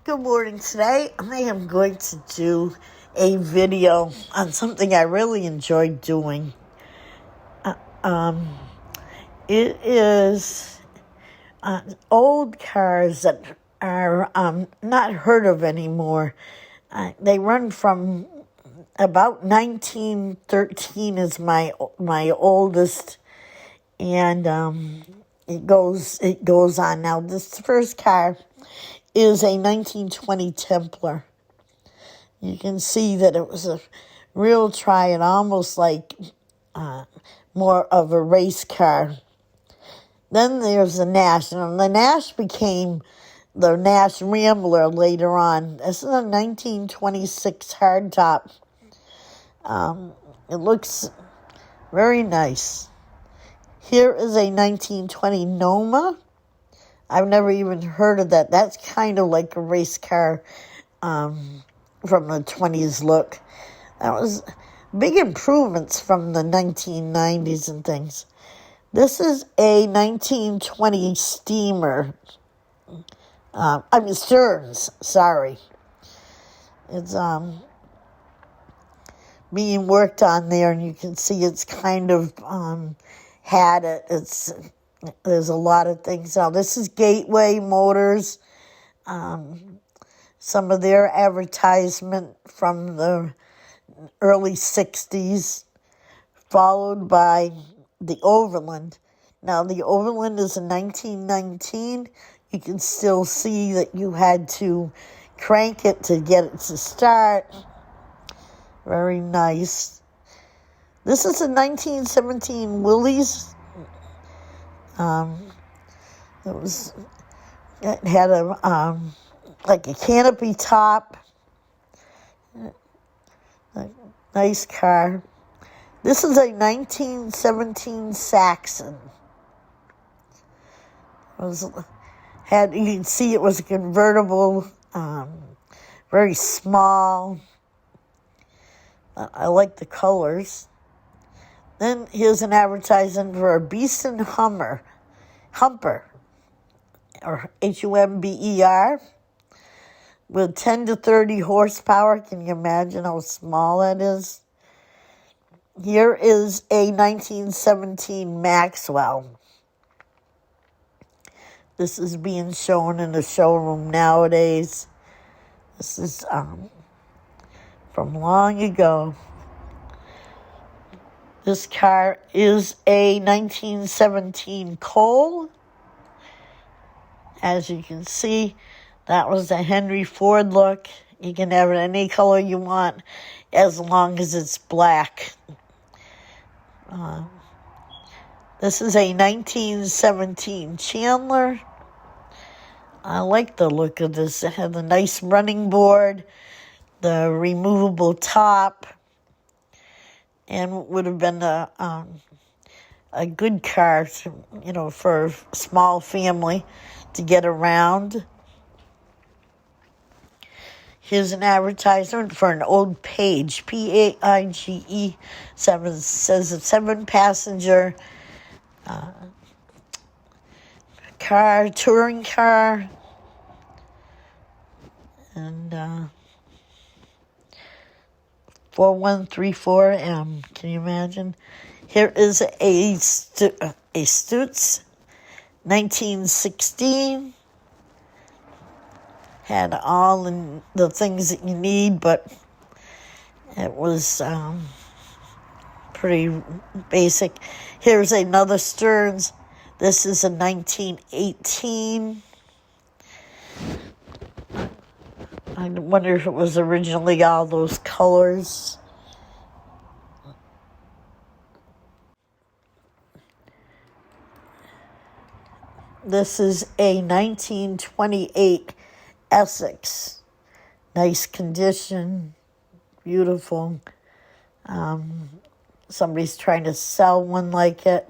Good morning. Today I am going to do a video on something I really enjoy doing. It is old cars that are not heard of anymore. They run from about 1913 is my oldest, and it goes on. Now this first car is a 1920 Templar. You can see that it was a real try and almost like more of a race car. Then there's the Nash, and the Nash became the Nash Rambler later on. This is a 1926 hardtop. It looks very nice. Here is a 1920 Noma. I've never even heard of that. That's kind of like a race car from the 20s look. That was big improvements from the 1990s and things. This is a 1920 Steamer. Stearns, sorry. It's being worked on there, and you can see it's kind of had it. There's a lot of things now. This is Gateway Motors. Some of their advertisement from the early 60s, followed by the Overland. Now, the Overland is a 1919. You can still see that you had to crank it to get it to start. Very nice. This is a 1917 Willys. It had a like a canopy top. Nice car. This is a 1917 Saxon. You can see it was a convertible, very small. I like the colors. Then here's an advertisement for a Beeston Humper, or Humber, with 10 to 30 horsepower. Can you imagine how small that is? Here is a 1917 Maxwell. This is being shown in the showroom nowadays. This is from long ago. This car is a 1917 Cole. As you can see, that was the Henry Ford look. You can have it any color you want as long as it's black. This is a 1917 Chandler. I like the look of this. It had the nice running board, the removable top, and would have been a good car, for a small family to get around. Here's an advertisement for an old Paige, Paige 7. It says a 7-passenger car, touring car, and 4134M. Can you imagine? Here is a Stutz, 1916. Had all the things that you need, but it was pretty basic. Here's another Stearns. This is a 1918. I wonder if it was originally all those colors. This is a 1928 Essex. Nice condition. Beautiful. Somebody's trying to sell one like it.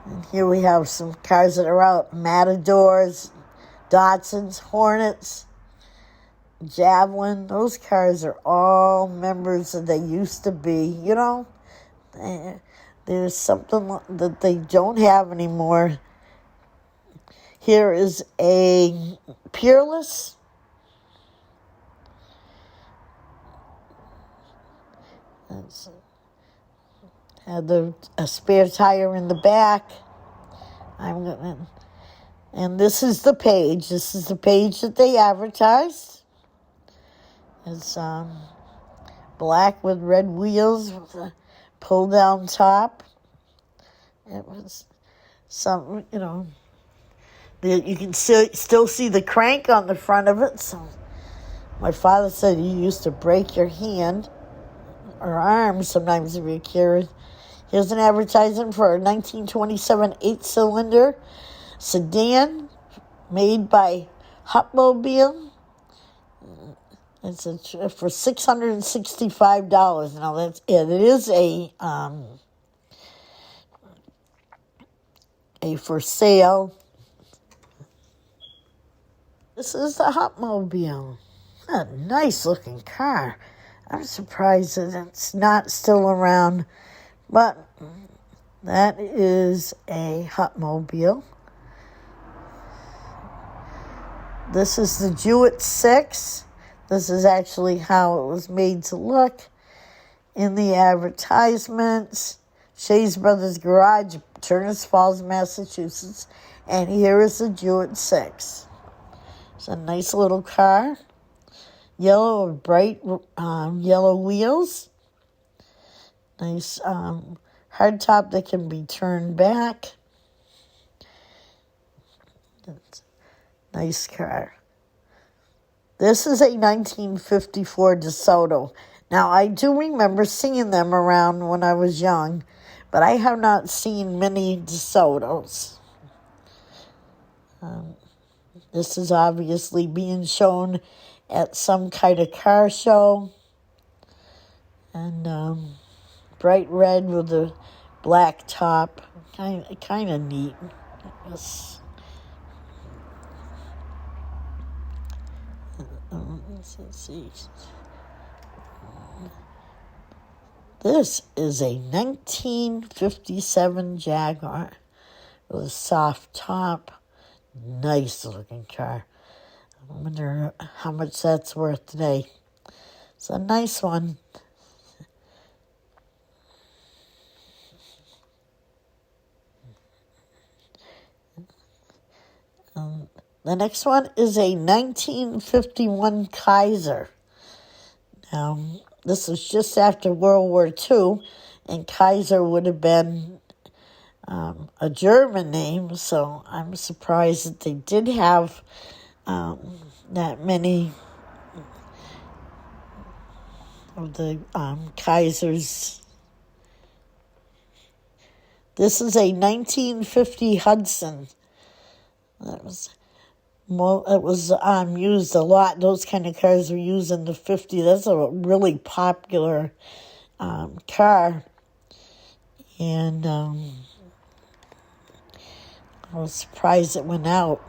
And here we have some cars that are out. Matadors, Datsuns, Hornets, Javelin. Those cars are all members that they used to be. There's something that they don't have anymore. Here is a Peerless. It's had a spare tire in the back. And this is the page. This is the page that they advertised. It's black with red wheels with a pull-down top. It was some, you can still see the crank on the front of it. So my father said you used to break your hand or arm sometimes if you carried. Here's an advertisement for a 1927 8-cylinder sedan made by Hotmobile. It's for $665. Now that's it. It is a for sale. This is the Hotmobile. A nice looking car. I'm surprised that it's not still around, but that is a Hotmobile. This is the Jewett 6. This is actually how it was made to look in the advertisements. Shays Brothers Garage, Turners Falls, Massachusetts. And here is the Jewett 6. It's a nice little car. Yellow or bright yellow wheels. Nice hardtop that can be turned back. Nice car. This is a 1954 DeSoto. Now, I do remember seeing them around when I was young, but I have not seen many DeSotos. This is obviously being shown at some kind of car show. And bright red with a black top. Kind of neat. Let's see. This is a 1957 Jaguar with a soft top. Nice looking car. I wonder how much that's worth today. It's a nice one. The next one is a 1951 Kaiser. Now, this was just after World War II, and Kaiser would have been a German name, so I'm surprised that they did have that many of the Kaisers. This is a 1950 Hudson. It was used a lot. Those kind of cars were used in the 50s. That's a really popular car. And I was surprised it went out.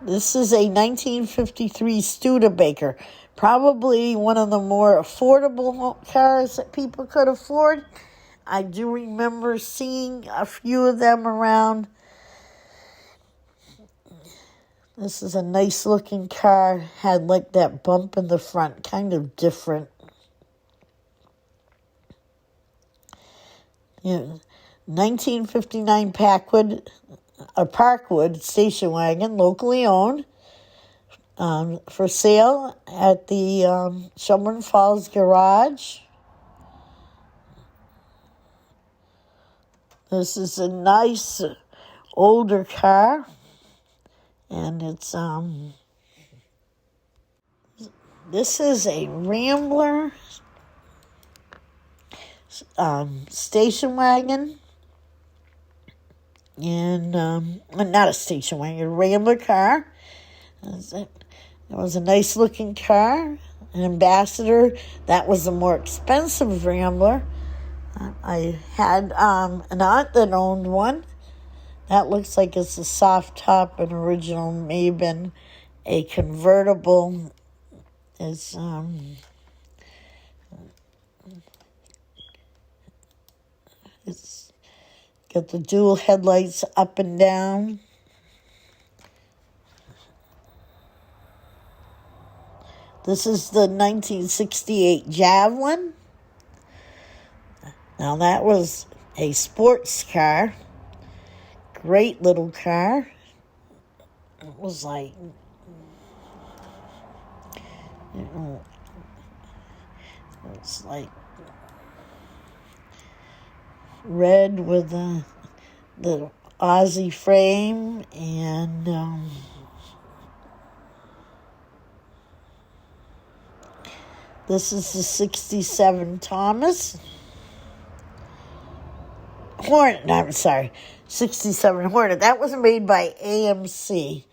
This is a 1953 Studebaker. Probably one of the more affordable cars that people could afford. I do remember seeing a few of them around. This is a nice looking car. Had like that bump in the front, kind of different. Yeah. 1959 Parkwood station wagon, locally owned, for sale at the Shelburne Falls Garage. This is a nice older car. And it's, this is a Rambler station wagon. And, not a station wagon, a Rambler car. It was a nice looking car. An Ambassador, that was a more expensive Rambler. I had an aunt that owned one. That looks like it's a soft top, an original, may have been a convertible. It's got the dual headlights up and down. This is the 1968 Javelin. Now that was a sports car. Great little car. It was like, it's like red with the Aussie frame, and this is the 67 Thomas. Hornet, I'm sorry, 67 Hornet. That was made by AMC.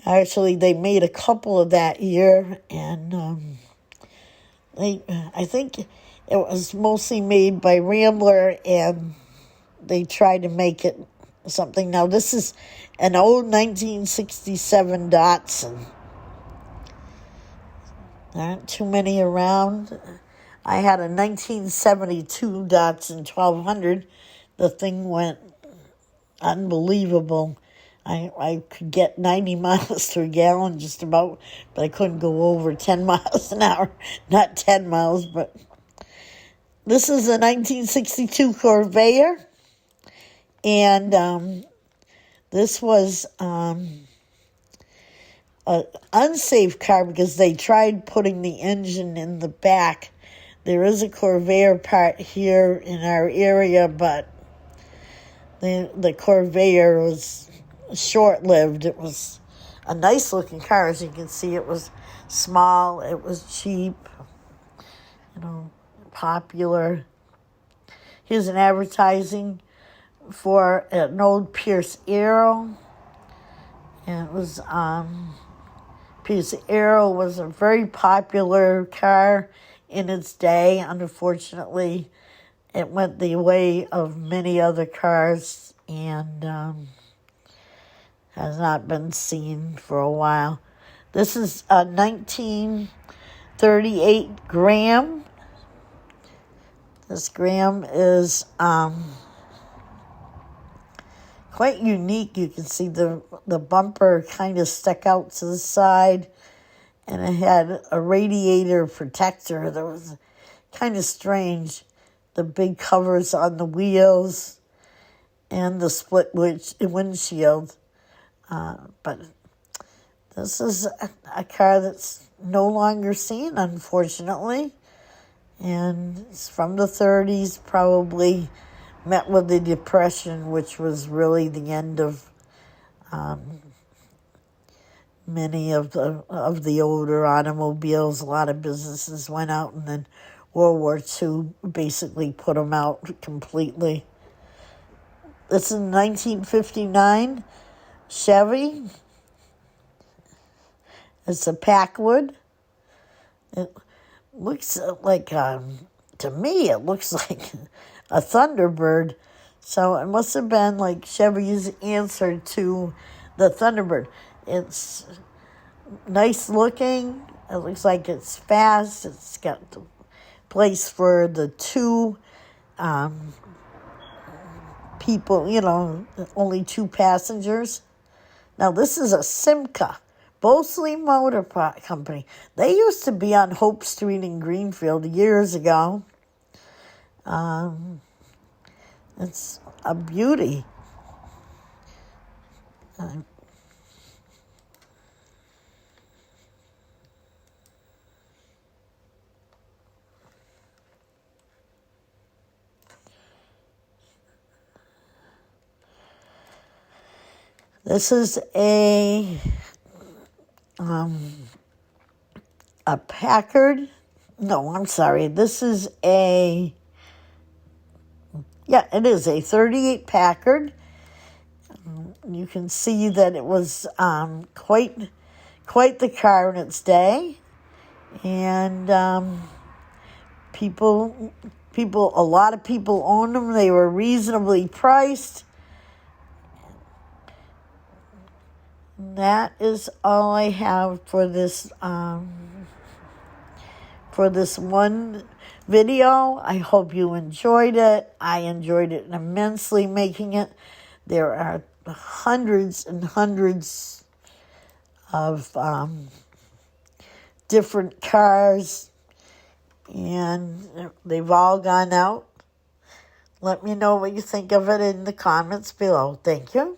Actually, they made a couple of that year, and I think it was mostly made by Rambler, and they tried to make it something. Now, this is an old 1967 Datsun. There aren't too many around. I had a 1972 Datsun 1200. The thing went unbelievable. I could get 90 miles per gallon just about, but I couldn't go over 10 miles an hour. Not 10 miles, but this is a 1962 Corvair. And this was an unsafe car because they tried putting the engine in the back. There is a Corvair part here in our area, but the Corvair was short-lived. It was a nice-looking car. As you can see, it was small. It was cheap, popular. Here's an advertising for an old Pierce Arrow. And it was, Pierce Arrow was a very popular car in its day. Unfortunately, it went the way of many other cars and has not been seen for a while. This is a 1938 Graham. This Graham is quite unique. You can see the bumper kind of stuck out to the side, and it had a radiator protector that was kind of strange. The big covers on the wheels and the split windshield. But this is a car that's no longer seen, unfortunately. And it's from the 30s, probably met with the Depression, which was really the end of many of the older automobiles. A lot of businesses went out, and then World War II basically put them out completely. This is 1959 Chevy. It's a Packwood. It looks like, to me, it looks like a Thunderbird. So it must have been like Chevy's answer to the Thunderbird. It's nice looking. It looks like it's fast. It's got the place for the two people, only two passengers. Now, this is a Simca, Bosley Motor Company. They used to be on Hope Street in Greenfield years ago. It's a beauty. This is a Packard. No, I'm sorry. This is it is a 38 Packard. You can see that it was quite the car in its day, and a lot of people owned them. They were reasonably priced. That is all I have for this one video. I hope you enjoyed it. I enjoyed it immensely making it. There are hundreds and hundreds of different cars, and they've all gone out. Let me know what you think of it in the comments below. Thank you.